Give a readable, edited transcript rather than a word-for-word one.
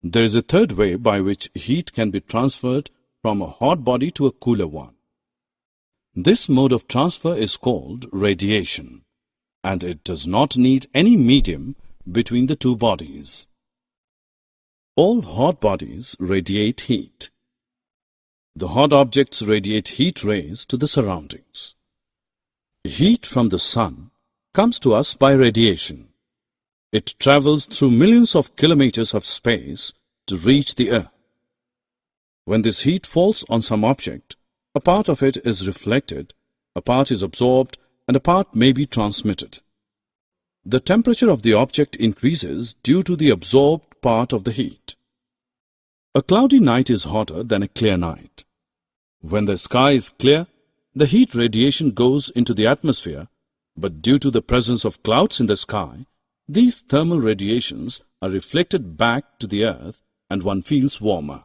There is a third way by which heat can be transferred from a hot body to a cooler one. This mode of transfer is called radiation, and it does not need any medium between the two bodies. All hot bodies radiate heat. The hot objects radiate heat rays to the surroundings. Heat from the sun comes to us by radiation. It travels through millions of kilometers of space to reach the earth. When this heat falls on some object, a part of it is reflected, a part is absorbed, and a part may be transmitted. The temperature of the object increases due to the absorbed part of the heat. A cloudy night is hotter than a clear night. When the sky is clear, the heat radiation goes into the atmosphere, but due to the presence of clouds in the sky, these thermal radiations are reflected back to the earth and one feels warmer.